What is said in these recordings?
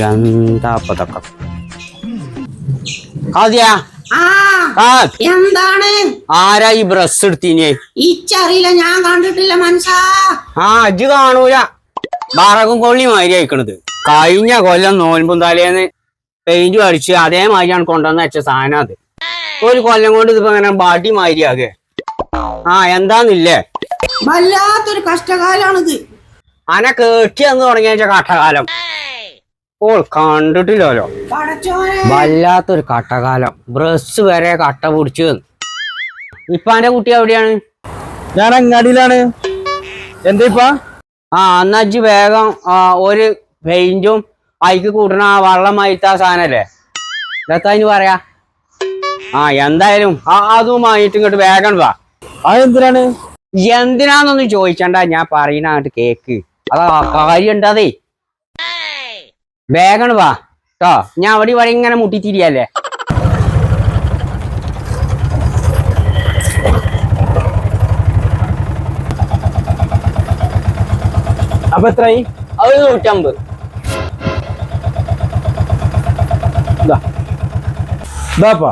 എന്താ പതക്കം അതെയാ എന്താണ് ആരാ ഈ ബ്രസ് എടുത്തീനെ ഇച്ചറിയില്ല ഞാൻ കണ്ടിട്ടില്ല മനസ്സാ അജ് കാണൂല വറകും കൊള്ളി മാതിരി അയക്കണത് കഴിഞ്ഞ കൊല്ലം നോൻപും തലേന്ന് പെയിന്റ് അടിച്ച് അതേമാതിരിയാണ് കൊണ്ടുവന്ന് വെച്ച സാധനം അത് ഒരു കൊല്ലം കൊണ്ട് ഇതിപ്പോ ഇങ്ങനെ ബാട്ടി മാതിരിയാകെ എന്താന്നില്ലേ വല്ലാത്തൊരു കഷ്ടകാലാണിത് അന കേട്ടിയെന്ന് തുടങ്ങിയ കട്ടകാലം ഓൾ കണ്ടിട്ടില്ലല്ലോ വല്ലാത്തൊരു കട്ടകാലം ബ്രസ് വരെ കട്ട പിടിച്ചു ഇപ്പാന്റെ കുട്ടി എവിടെയാണ് ഞാൻ അങ്ങാടിയിലാണ് എന്താ ഇപ്പ അന്നജ്ജ് വേഗം ഒരു പെയിന്റും അയക്ക് കൂട്ടണ ആ വള്ളം മയത്ത സാധനല്ലേ ഇതൊക്കെ അതിന് പറയാ എന്തായാലും അതുമായിട്ട് ഇങ്ങോട്ട് വേഗം വാ അതെന്തിനാണ് എന്തിനാന്നൊന്നും ചോദിച്ചണ്ട ഞാൻ പറയുന്ന അങ്ങോട്ട് കേക്ക് അതാ കാര്യം ഉണ്ടതേ വേഗം വാ കേട്ടോ ഞാൻ അവിടെ വരെ ഇങ്ങനെ മുട്ടിത്തിരിയല്ലേ അപ്പൊ എത്രയായി അത് 150 ഇതാപ്പാ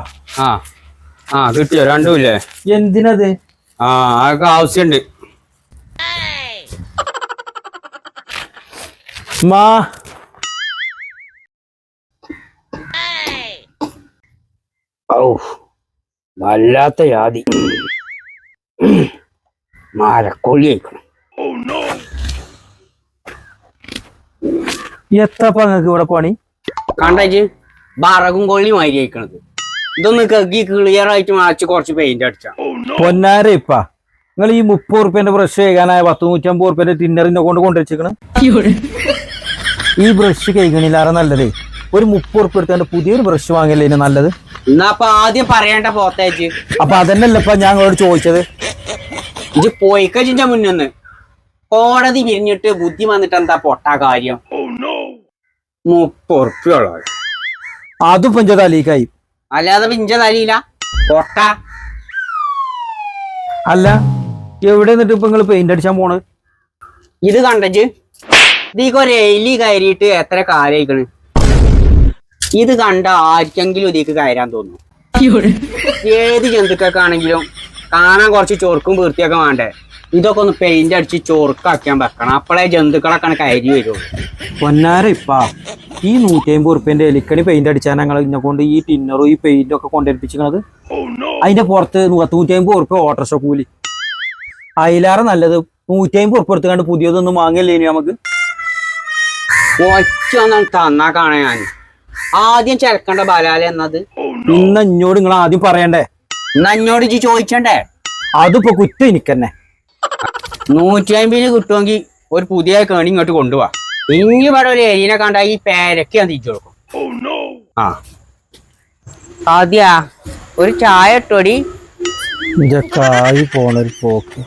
കിട്ടിയോ രണ്ടുമില്ലേ എന്തിനത് അതൊക്കെ ആവശ്യമുണ്ട് മാ വല്ലാത്ത ജാതി മാരക്കൊള്ളി കഴിക്കണം എത്രപ്പാ നിങ്ങക്ക് ഇവിടെ പണി കണ്ടേച്ച് വറകും കൊള്ളി മാതിരി കഴിക്കണത് ഇതൊന്ന് കക്കി ക്ലിയർ ആയിട്ട് മാച്ച് കുറച്ച് പെയിന്റ് അടിച്ച പൊന്നാര ഇപ്പാ നിങ്ങൾ ഈ 30 ഉറുപ്പ്യന്റെ ബ്രഷ് കഴിക്കാനായ 150 ഉറുപ്പ്യന്റെ ടിന്നറിനെ കൊണ്ടുവച്ചിരിക്കണ് ഈ ബ്രഷ് കഴിക്കണില്ലാറെ നല്ലതേ ഒരു 30 ഉറുപ്പ്യ എടുത്താണ്ട് പുതിയൊരു ബ്രഷ് വാങ്ങിയല്ലേ ഇതിന് നല്ലത് എന്നാ അപ്പൊ ആദ്യം പറയണ്ട പോത്തേച്ച് അപ്പൊ അതന്നെയല്ല ഇപ്പൊ ഞാൻ നിങ്ങളോട് ചോദിച്ചത് ഇത് പോയിക്കച്ചിന്റെ മുന്നിന്ന് കോടതി പിരിഞ്ഞിട്ട് ബുദ്ധി വന്നിട്ട് എന്താ പൊട്ടാ കാര്യം 30 ഉറുപ്പ്യുള്ള അതും പഞ്ച തലീക്കായി അല്ലാതെ പിഞ്ച തലയില്ല പൊട്ട അല്ല എവിടെ നിന്നിട്ട് ഇപ്പൊ നിങ്ങൾ പെയിന്റ് അടിച്ചാൻ പോണ് ഇത് കണ്ടച്ച് ഇതിക്കൊരു എലി കയറിയിട്ട് എത്ര കാലായിക്കണ് ഇത് കണ്ട ആർക്കെങ്കിലും ഇതിക്ക് കയറാൻ തോന്നുന്നു ഏത് ജന്തുക്കൾക്കാണെങ്കിലും കാണാൻ കുറച്ച് ചൊറുക്കും വൃത്തിയൊക്കെ വേണ്ടേ ഇതൊക്കെ ഒന്ന് പെയിന്റ് അടിച്ച് ചൊറുക്കാക്കാൻ വെക്കണം അപ്പോഴേ ജന്തുക്കളൊക്കെ കയറി വരുള്ളൂ പൊന്നാര ഇപ്പാ ഈ 150 ഉറുപ്പ്യന്റെ എലിക്കണി പെയിന്റ് അടിച്ചാൽ ഞങ്ങൾ ഇതിനെ കൊണ്ട് ഈ ടിന്നറും ഈ പെയിന്റും ഒക്കെ കൊണ്ടേൽപ്പിച്ചിരിക്കണത് അതിന്റെ പുറത്ത് 150 ഉറുപ്പ്യ ഓട്ടോറിക്ഷ കൂലി അതിലേറെ നല്ലത് 150 ഉറുപ്പ്യ എടുത്തുകൊണ്ട് പുതിയതൊന്നും വാങ്ങിയല്ലേ ഇനി നമുക്ക് ഒറ്റൊന്നും തന്നാ കാണാൻ ഞാൻ ആദ്യം ചിലക്കണ്ട ബലാല എന്നത് ഇന്ന് ഇഞ്ഞോട് നിങ്ങൾ ആദ്യം പറയണ്ടേ ഇന്ന് അഞ്ഞോട് ഇജ്ജ് ചോദിച്ചണ്ടേ അതിപ്പോ കുറ്റം എനിക്കെന്നെ 150 കിട്ടുമെങ്കിൽ ഒരു പുതിയ കേണി ഇങ്ങോട്ട് കൊണ്ടുപോവാ ഇനി ഇവിടെ ഒരു എലിനെ കണ്ട ഈ പേരക്ക് ഞാൻ തിരിച്ചു കൊടുക്കും ആദ്യ ഒരു ചായ ഇട്ടോടി കായ് പോണൊരു പോക്ക്